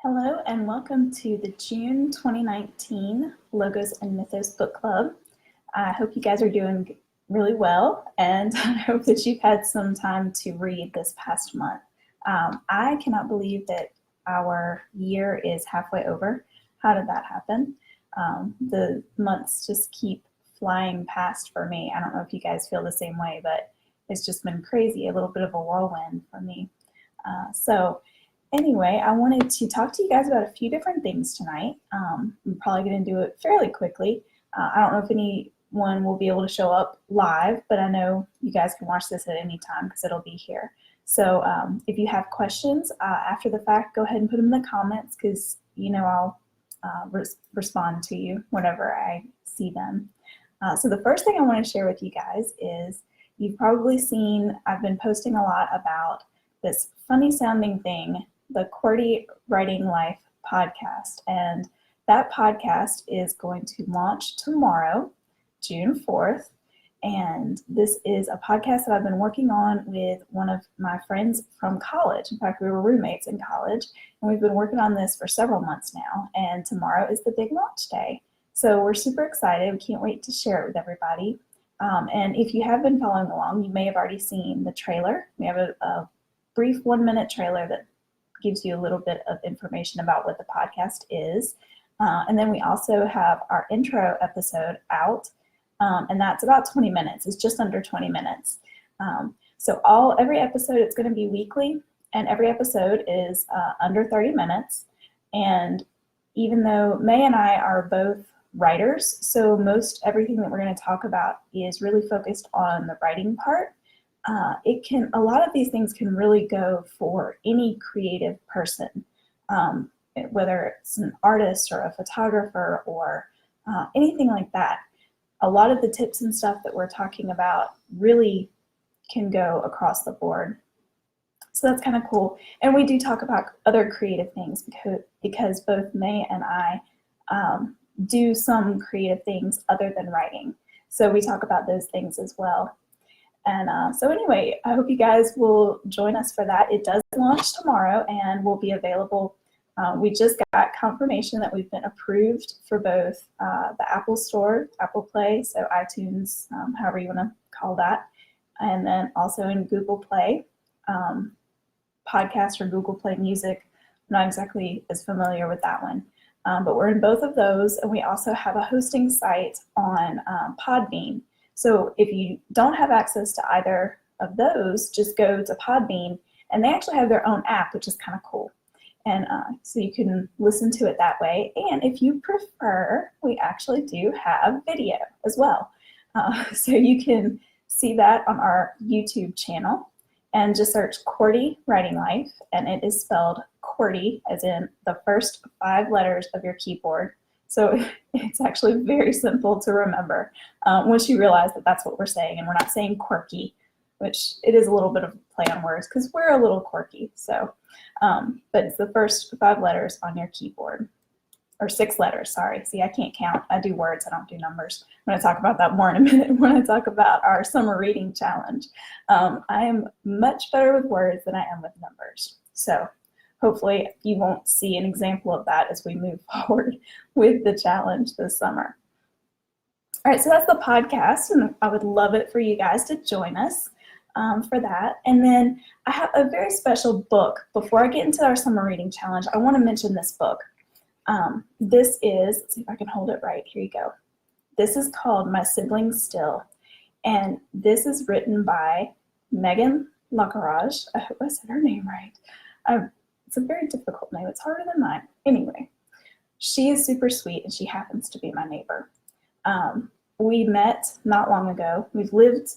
Hello and welcome to the June 2019 Logos and Mythos Book Club. I hope you guys are doing really well, and I hope that you've had some time to read this past month. I cannot believe that our year is halfway over. How did that happen? The months just keep flying past for me. I don't know if you guys feel the same way, but it's just been crazy, a little bit of a whirlwind for me. Anyway, I wanted to talk to you guys about a few different things tonight. I'm probably going to do it fairly quickly. I don't know if anyone will be able to show up live, but I know you guys can watch this at any time because it'll be here. So if you have questions after the fact, go ahead and put them in the comments because I'll respond to you whenever I see them. So the first thing I want to share with you guys is you've probably seen I've been posting a lot about this funny sounding thing, the QWERTY Writing Life Podcast. And that podcast is going to launch tomorrow, June 4th. And this is a podcast that I've been working on with one of my friends from college. In fact, we were roommates in college, and we've been working on this for several months now. And tomorrow is the big launch day. So we're super excited. We can't wait to share it with everybody. And if you have been following along, you may have already seen the trailer. We have a brief 1-minute trailer that gives you a little bit of information about what the podcast is. And then we also have our intro episode out, and that's about 20 minutes. It's just under 20 minutes. So every episode, it's going to be weekly, and every episode is under 30 minutes. And even though May and I are both writers, so most everything that we're going to talk about is really focused on the writing part. A lot of these things can really go for any creative person, whether it's an artist or a photographer or anything like that. A lot of the tips and stuff that we're talking about really can go across the board. So that's kind of cool. And we do talk about other creative things because both May and I do some creative things other than writing. So we talk about those things as well. And so anyway, I hope you guys will join us for that. It does launch tomorrow and will be available. We just got confirmation that we've been approved for both the Apple Store, Apple Play, so iTunes, however you want to call that, and then also in Google Play, Podcast or Google Play Music. I'm not exactly as familiar with that one, but we're in both of those, and we also have a hosting site on Podbean. So if you don't have access to either of those, just go to Podbean, and they actually have their own app, which is kind of cool. And so you can listen to it that way. And if you prefer, we actually do have video as well. So you can see that on our YouTube channel and just search QWERTY Writing Life, and it is spelled QWERTY as in the first 5 letters of your keyboard. So it's actually very simple to remember once you realize that that's what we're saying, and we're not saying quirky, which it is a little bit of a play on words because we're a little quirky. So, but it's the first 5 letters on your keyboard, or 6 letters, sorry. See, I can't count. I do words, I don't do numbers. I'm going to talk about that more in a minute when I talk about our summer reading challenge. I am much better with words than I am with numbers. So hopefully you won't see an example of that as we move forward with the challenge this summer. All right, so that's the podcast, and I would love it for you guys to join us for that. And then I have a very special book. Before I get into our summer reading challenge, I want to mention this book. This is, let's see if I can hold it right. Here you go. This is called My Siblings Still, and this is written by Megan Lacarage. I hope I said her name right. It's a very difficult name. It's harder than mine. Anyway, she is super sweet, and she happens to be my neighbor. We met not long ago. We've lived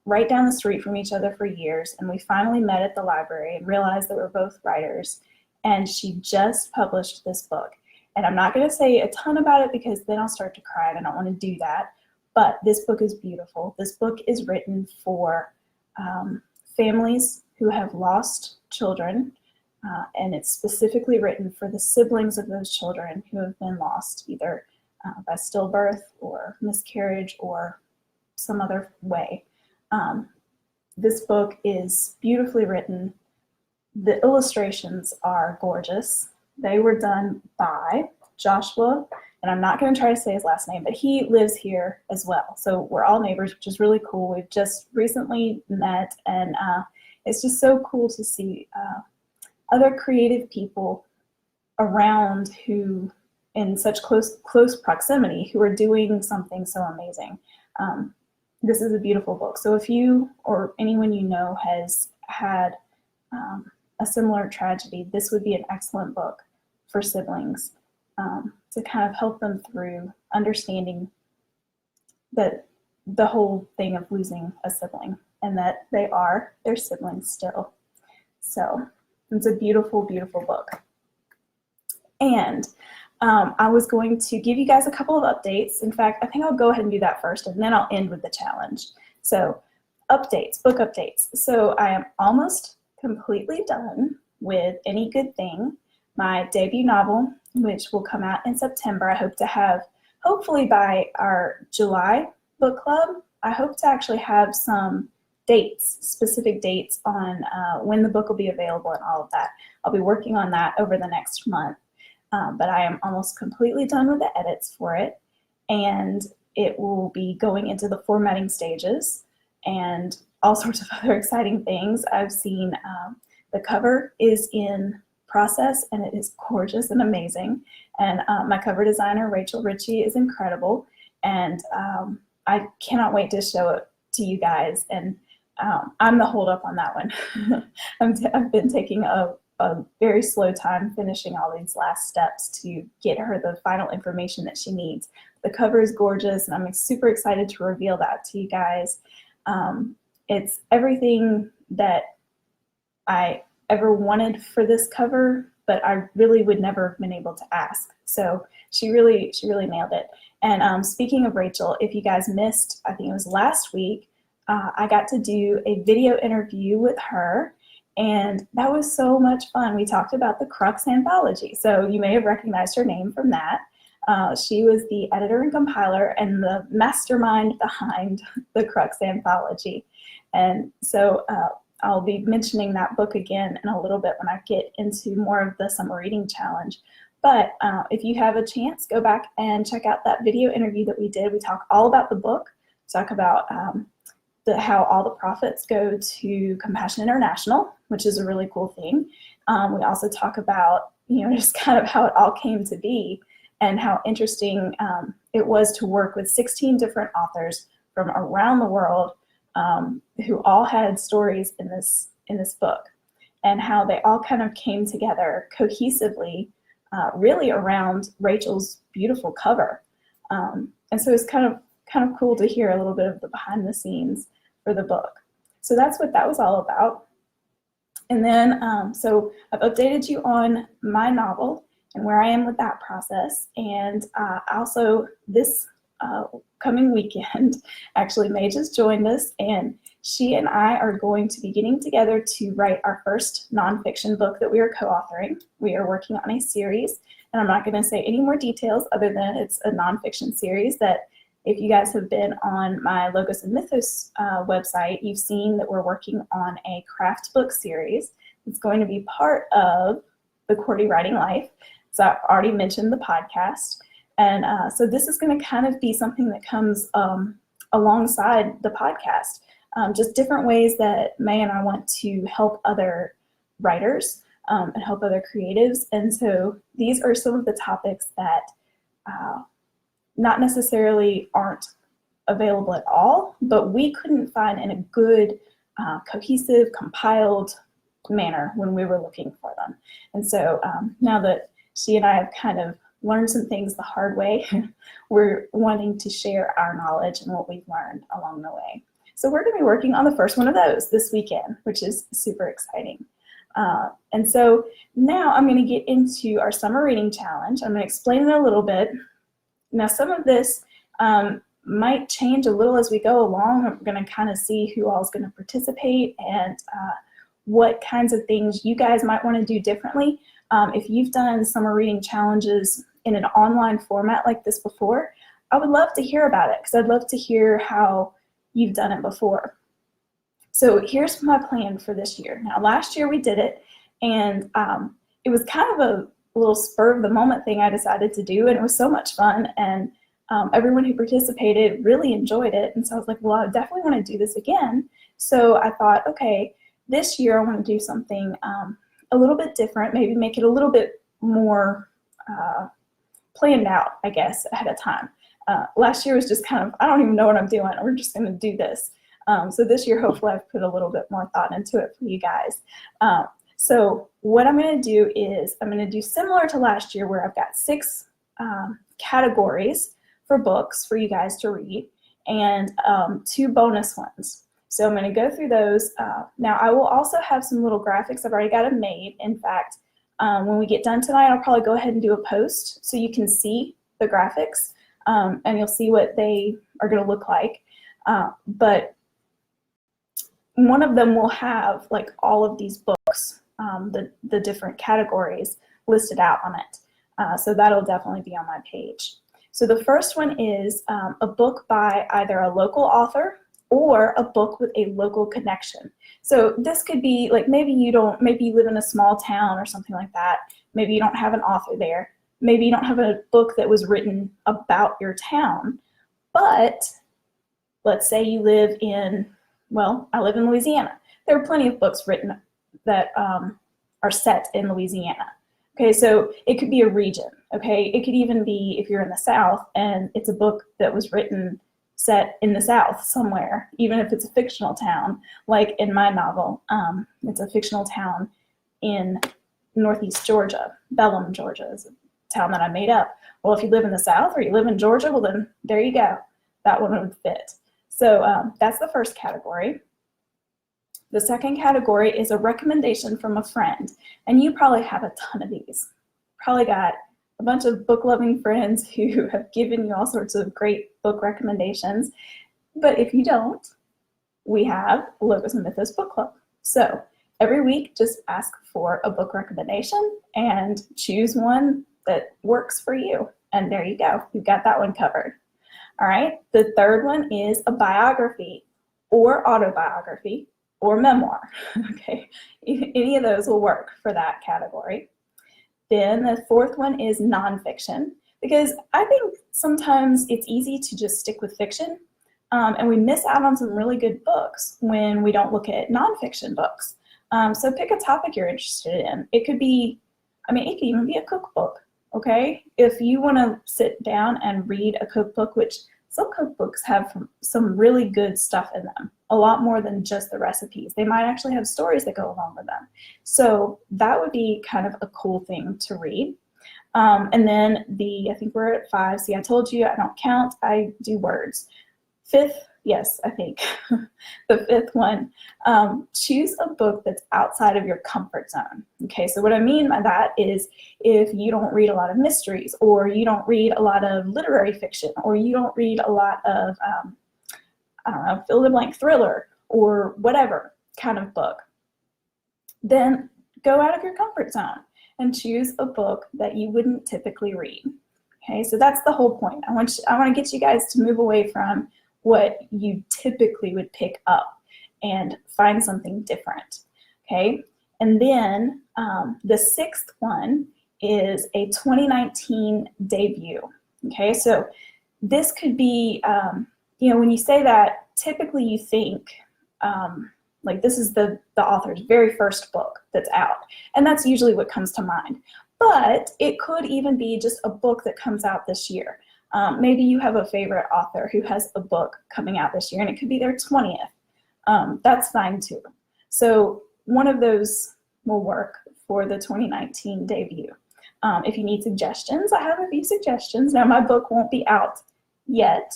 right down the street from each other for years, and we finally met at the library and realized that we're both writers, and she just published this book. And I'm not going to say a ton about it because then I'll start to cry, and I don't want to do that, but this book is beautiful. This book is written for families who have lost children, and it's specifically written for the siblings of those children who have been lost, either by stillbirth or miscarriage or some other way. This book is beautifully written. The illustrations are gorgeous. They were done by Joshua, and I'm not going to try to say his last name, but he lives here as well. So we're all neighbors, which is really cool. We've just recently met, and it's just so cool to see other creative people around who in such close proximity who are doing something so amazing. This is a beautiful book. So if you or anyone you know has had a similar tragedy, this would be an excellent book for siblings to kind of help them through understanding that the whole thing of losing a sibling and that they are their siblings still. So it's a beautiful, beautiful book. And I was going to give you guys a couple of updates. In fact, I think I'll go ahead and do that first, and then I'll end with the challenge. So updates, book updates. So I am almost completely done with Any Good Thing, my debut novel, which will come out in September. I hope to have, hopefully by our July book club, I hope to actually have some dates, specific dates on when the book will be available and all of that. I'll be working on that over the next month. But I am almost completely done with the edits for it, and it will be going into the formatting stages and all sorts of other exciting things. I've seen the cover is in process, and it is gorgeous and amazing, and my cover designer, Rachel Ritchie, is incredible, and I cannot wait to show it to you guys, and I'm the holdup on that one. I've been taking a very slow time finishing all these last steps to get her the final information that she needs. The cover is gorgeous, and I'm super excited to reveal that to you guys. It's everything that I ever wanted for this cover, but I really would never have been able to ask. So she really nailed it. And speaking of Rachel, if you guys missed, I think it was last week, I got to do a video interview with her, and that was so much fun. We talked about the Crux anthology. So you may have recognized her name from that. She was the editor and compiler and the mastermind behind the Crux anthology. And so I'll be mentioning that book again in a little bit when I get into more of the summer reading challenge. But if you have a chance, go back and check out that video interview that we did. We talk all about the book, talk about how all the profits go to Compassion International, which is a really cool thing. We also talk about, just kind of how it all came to be and how interesting it was to work with 16 different authors from around the world who all had stories in this book, and how they all kind of came together cohesively, really around Rachel's beautiful cover. And so it's kind of cool to hear a little bit of the behind the scenes for the book. So that's what that was all about. And then, so I've updated you on my novel and where I am with that process. And also this coming weekend, actually May just joined us, and she and I are going to be getting together to write our first nonfiction book that we are co-authoring. We are working on a series, and I'm not going to say any more details other than it's a nonfiction series that, if you guys have been on my Logos and Mythos website, you've seen that we're working on a craft book series. It's going to be part of the QWERTY Writing Life. So I've already mentioned the podcast. And so this is going to kind of be something that comes alongside the podcast. Just different ways that May and I want to help other writers and help other creatives. And so these are some of the topics that not necessarily aren't available at all, but we couldn't find in a good, cohesive, compiled manner when we were looking for them. And so now that she and I have kind of learned some things the hard way, we're wanting to share our knowledge and what we've learned along the way. So we're going to be working on the first one of those this weekend, which is super exciting. And so now I'm going to get into our summer reading challenge. I'm going to explain it a little bit. Now, some of this might change a little as we go along. We're going to kind of see who all is going to participate and what kinds of things you guys might want to do differently. If you've done summer reading challenges in an online format like this before, I would love to hear about it, because I'd love to hear how you've done it before. So here's my plan for this year. Now, last year we did it, and it was kind of a little spur of the moment thing I decided to do, and it was so much fun, and everyone who participated really enjoyed it. And so I was like, well, I definitely want to do this again. So I thought, okay, this year I want to do something a little bit different, maybe make it a little bit more planned out, I guess, ahead of time. Last year was just kind of, I don't even know what I'm doing. We're just going to do this. So this year, hopefully I've put a little bit more thought into it for you guys. So what I'm going to do is I'm going to do similar to last year, where I've got 6 categories for books for you guys to read, and 2 bonus ones. So I'm going to go through those. Now I will also have some little graphics. I've already got them made. In fact, when we get done tonight, I'll probably go ahead and do a post so you can see the graphics, and you'll see what they are going to look like. But one of them will have like all of these books, the different categories listed out on it. So that'll definitely be on my page. So the first one is a book by either a local author or a book with a local connection. So this could be like, maybe you live in a small town or something like that. Maybe you don't have an author there. Maybe you don't have a book that was written about your town. But let's say you live in, well, I live in Louisiana. There are plenty of books written that are set in Louisiana. Okay, so it could be a region. Okay, it could even be if you're in the South and it's a book that was written set in the South somewhere, even if it's a fictional town, like in my novel, it's a fictional town in Northeast Georgia. Bellum, Georgia is a town that I made up. Well, if you live in the South or you live in Georgia, well then there you go. That one would fit. So that's the first category. The second category is a recommendation from a friend, and you probably have a ton of these. Probably got a bunch of book-loving friends who have given you all sorts of great book recommendations. But if you don't, we have Logos and Mythos Book Club. So every week, just ask for a book recommendation and choose one that works for you. And there you go. You've got that one covered. All right. The third one is a biography or autobiography or memoir. Okay. Any of those will work for that category. Then the fourth one is nonfiction, because I think sometimes it's easy to just stick with fiction, and we miss out on some really good books when we don't look at nonfiction books. So pick a topic you're interested in. It could be, it could even be a cookbook. Okay, if you want to sit down and read a cookbook, which some cookbooks have some really good stuff in them, a lot more than just the recipes. They might actually have stories that go along with them. So that would be kind of a cool thing to read. And then I think we're at 5. See, I told you I don't count, I do words. 5th, yes, I think. The 5th one, choose a book that's outside of your comfort zone. Okay, so what I mean by that is if you don't read a lot of mysteries, or you don't read a lot of literary fiction, or you don't read a lot of, fill in the blank thriller, or whatever kind of book, then go out of your comfort zone and choose a book that you wouldn't typically read. Okay, so that's the whole point. I want to get you guys to move away from what you typically would pick up and find something different. Okay, and then the 6th one is a 2019 debut. Okay, so this could be, when you say that, typically you think like this is the author's very first book that's out, and that's usually what comes to mind. But it could even be just a book that comes out this year. Maybe you have a favorite author who has a book coming out this year, and it could be their 20th. That's fine too. So one of those will work for the 2019 debut. If you need suggestions, I have a few suggestions. Now, my book won't be out yet,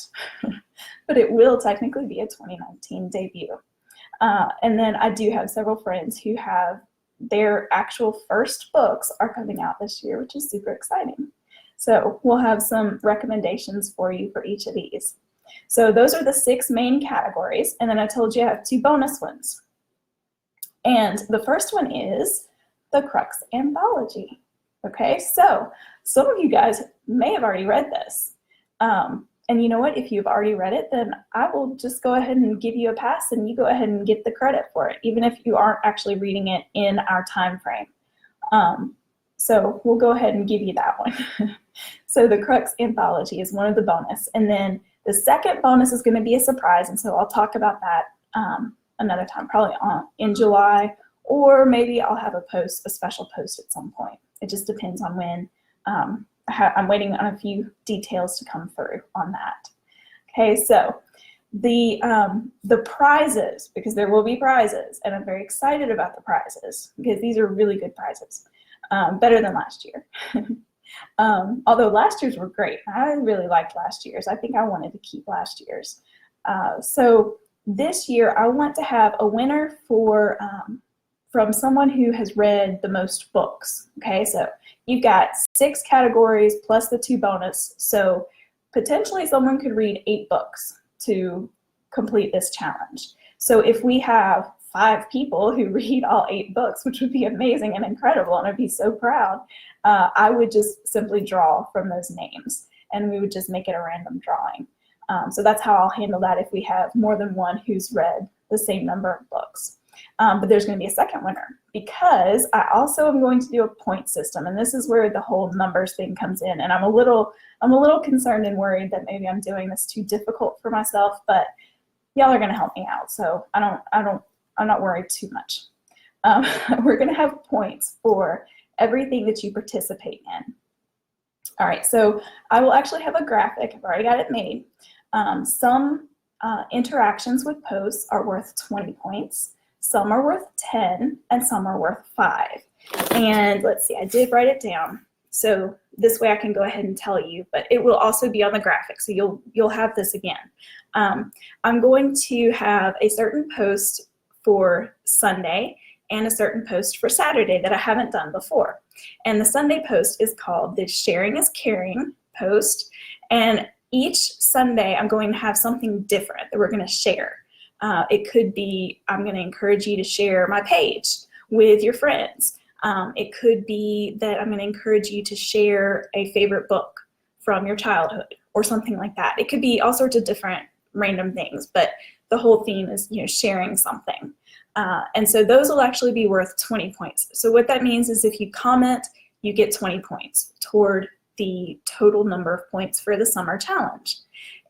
but it will technically be a 2019 debut. And then I do have several friends who have their actual first books are coming out this year, which is super exciting. So we'll have some recommendations for you for each of these. So those are the 6 main categories, and then I told you I have 2 bonus ones. And the first one is the Crux Anthology. Okay, so some of you guys may have already read this. And you know what? If you've already read it, then I will just go ahead and give you a pass, and you go ahead and get the credit for it, even if you aren't actually reading it in our time frame. So we'll go ahead and give you that one. So the Crux Anthology is one of the bonus. And then the second bonus is going to be a surprise. And so I'll talk about that another time, probably in July, or maybe I'll have a special post at some point. It just depends on when. I'm waiting on a few details to come through on that. Okay, so the prizes, because there will be prizes, and I'm very excited about the prizes because these are really good prizes, better than last year. Although last year's were great. I really liked last year's. I think I wanted to keep last year's. So this year I want to have a winner from someone who has read the most books. Okay, so you've got 6 categories plus the 2 bonus. So potentially someone could read 8 books to complete this challenge. So if we have 5 people who read all 8 books, which would be amazing and incredible, and I'd be so proud, I would just simply draw from those names, and we would just make it a random drawing. So that's how I'll handle that if we have more than one who's read the same number of books. But there's going to be a second winner, because I also am going to do a point system, and this is where the whole numbers thing comes in. And I'm a little concerned and worried that maybe I'm doing this too difficult for myself, but y'all are going to help me out, so I'm not worried too much. We're going to have points for everything that you participate in. All right, so I will actually have a graphic. I've already got it made. Some interactions with posts are worth 20 points. Some are worth 10, and some are worth 5. And let's see, I did write it down. So this way I can go ahead and tell you, but it will also be on the graphic, so you'll have this again. I'm going to have a certain post for Sunday and a certain post for Saturday that I haven't done before. And the Sunday post is called the Sharing is Caring post. And each Sunday I'm going to have something different that we're going to share. It could be, I'm going to encourage you to share my page with your friends. It could be that I'm going to encourage you to share a favorite book from your childhood or something like that. It could be all sorts of different random things, but the whole theme is, sharing something. And so those will actually be worth 20 points. So what that means is if you comment, you get 20 points toward the total number of points for the summer challenge.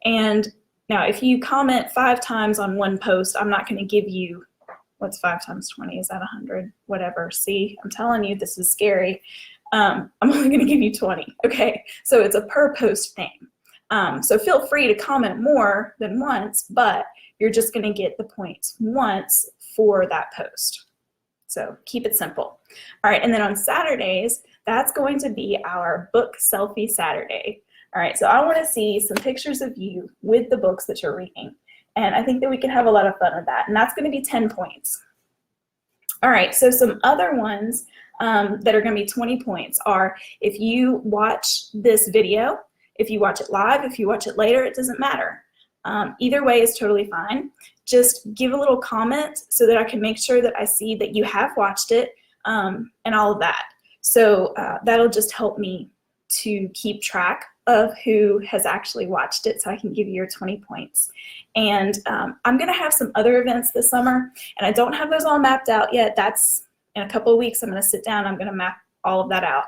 And now if you comment 5 times on one post, I'm not going to give you, what's 5 times 20? Is that 100? Whatever. See, I'm telling you, this is scary. I'm only going to give you 20. Okay, so it's a per post thing. So feel free to comment more than once, but you're just going to get the points once for that post. So keep it simple. All right, and then on Saturdays, that's going to be our book selfie Saturday. All right, so I want to see some pictures of you with the books that you're reading. And I think that we can have a lot of fun with that. And that's going to be 10 points. All right, so some other ones that are going to be 20 points are if you watch this video, if you watch it live, if you watch it later, it doesn't matter. Either way is totally fine. Just give a little comment so that I can make sure that I see that you have watched it and all of that. So that'll just help me to keep track of who has actually watched it so I can give you your 20 points. And I'm going to have some other events this summer, and I don't have those all mapped out yet. That's in a couple of weeks. I'm going to sit down. I'm going to map all of that out.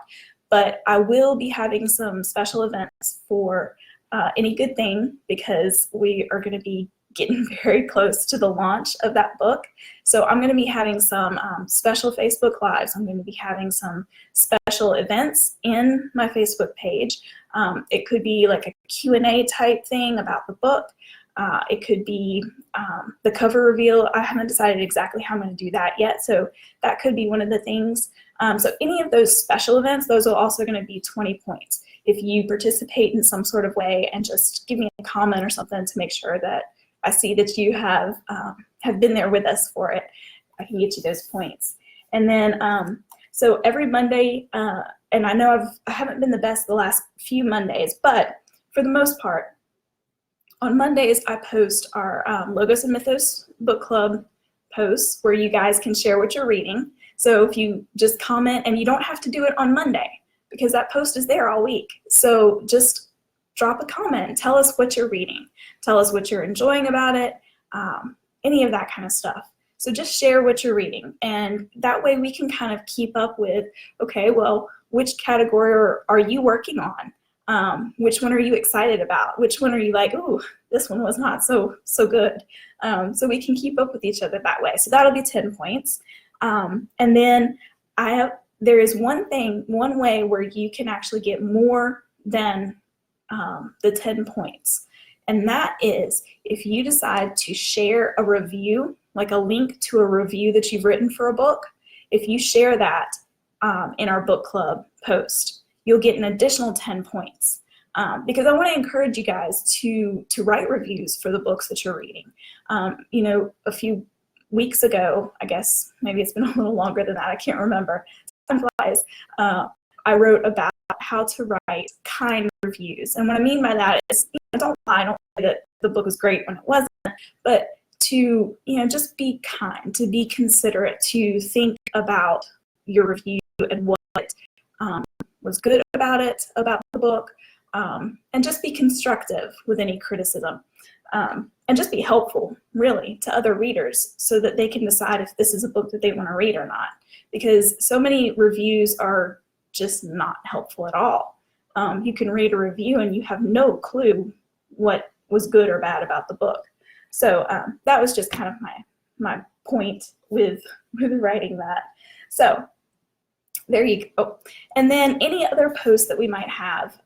But I will be having some special events for Any Good Thing, because we are going to be getting very close to the launch of that book. So I'm going to be having some special Facebook Lives. I'm going to be having some special events in my Facebook page. It could be like a Q&A type thing about the book. It could be the cover reveal. I haven't decided exactly how I'm going to do that yet, so that could be one of the things. So any of those special events, those are also going to be 20 points. If you participate in some sort of way and just give me a comment or something to make sure that I see that you have been there with us for it, I can get you those points. And then, so every Monday, and I know I haven't been the best the last few Mondays, but for the most part, on Mondays I post our Logos and Mythos Book Club posts where you guys can share what you're reading. So if you just comment, and you don't have to do it on Monday because that post is there all week. So just drop a comment and tell us what you're reading. Tell us what you're enjoying about it, any of that kind of stuff. So just share what you're reading, and that way we can kind of keep up with, okay, well, which category are you working on? Which one are you excited about? Which one are you like, ooh, this one was not so good? So we can keep up with each other that way. So that'll be 10 points. And then there is one way where you can actually get more than the 10 points. And that is if you decide to share a review, like a link to a review that you've written for a book. If you share that in our book club post, you'll get an additional 10 points. Because I want to encourage you guys to write reviews for the books that you're reading. A few weeks ago, I guess maybe it's been a little longer than that, I can't remember. Time flies. I wrote about how to write kind reviews. And what I mean by that is, don't lie, don't say that the book was great when it wasn't, but to, just be kind, to be considerate, to think about your review and what was good about it, about the book, and just be constructive with any criticism. And just be helpful, really, to other readers so that they can decide if this is a book that they want to read or not. Because so many reviews are just not helpful at all. You can read a review and you have no clue what was good or bad about the book. So that was just kind of my point with writing that. So there you go. And then any other posts that we might have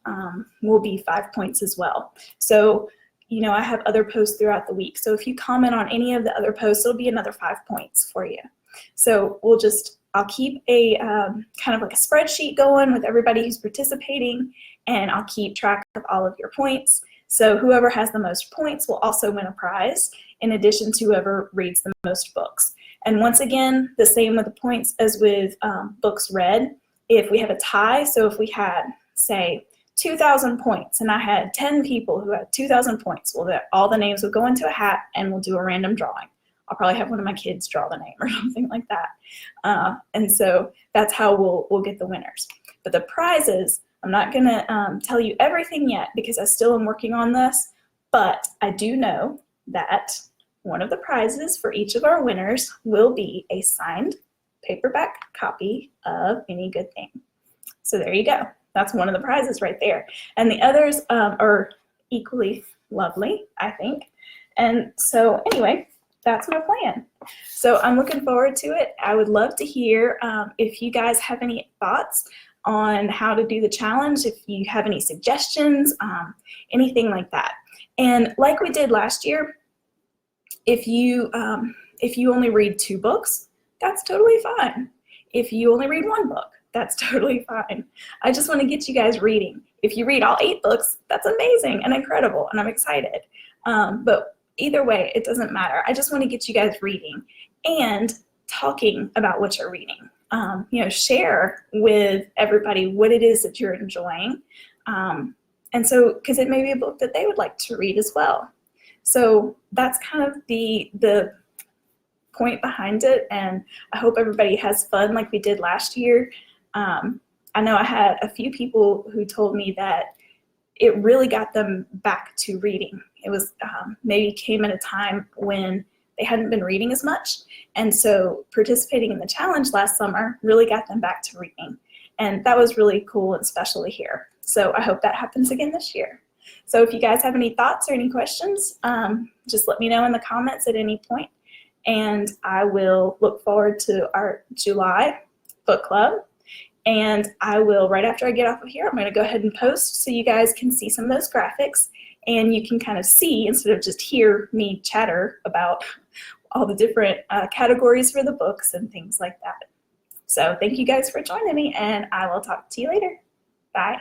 will be 5 points as well. So, I have other posts throughout the week. So if you comment on any of the other posts, it'll be another 5 points for you. So I'll keep a kind of like a spreadsheet going with everybody who's participating, and I'll keep track of all of your points. So whoever has the most points will also win a prize, in addition to whoever reads the most books. And once again, the same with the points as with books read. If we have a tie, so if we had, say, 2,000 points, and I had 10 people who had 2,000 points, well, all the names would go into a hat, and we'll do a random drawing. I'll probably have one of my kids draw the name or something like that. And so that's how we'll get the winners. But the prizes, I'm not going to tell you everything yet because I still am working on this, but I do know that one of the prizes for each of our winners will be a signed paperback copy of Any Good Thing. So there you go. That's one of the prizes right there. And the others are equally lovely, I think. And so anyway, that's my plan. So I'm looking forward to it. I would love to hear if you guys have any thoughts on how to do the challenge, if you have any suggestions, anything like that. And like we did last year, if you only read 2 books, that's totally fine. If you only read 1 book, that's totally fine. I just want to get you guys reading. If you read all 8 books, that's amazing and incredible, and I'm excited. But either way, it doesn't matter. I just want to get you guys reading and talking about what you're reading. Share with everybody what it is that you're enjoying. And so, because it may be a book that they would like to read as well. So that's kind of the point behind it, and I hope everybody has fun like we did last year. I know I had a few people who told me that it really got them back to reading. It was maybe came at a time when they hadn't been reading as much, and so participating in the challenge last summer really got them back to reading, and that was really cool and special to hear. So I hope that happens again this year. So if you guys have any thoughts or any questions, just let me know in the comments at any point, and I will look forward to our July book club. And I will, right after I get off of here, I'm going to go ahead and post so you guys can see some of those graphics, and you can kind of see instead of just hear me chatter about all the different categories for the books and things like that. So thank you guys for joining me, and I will talk to you later. Bye.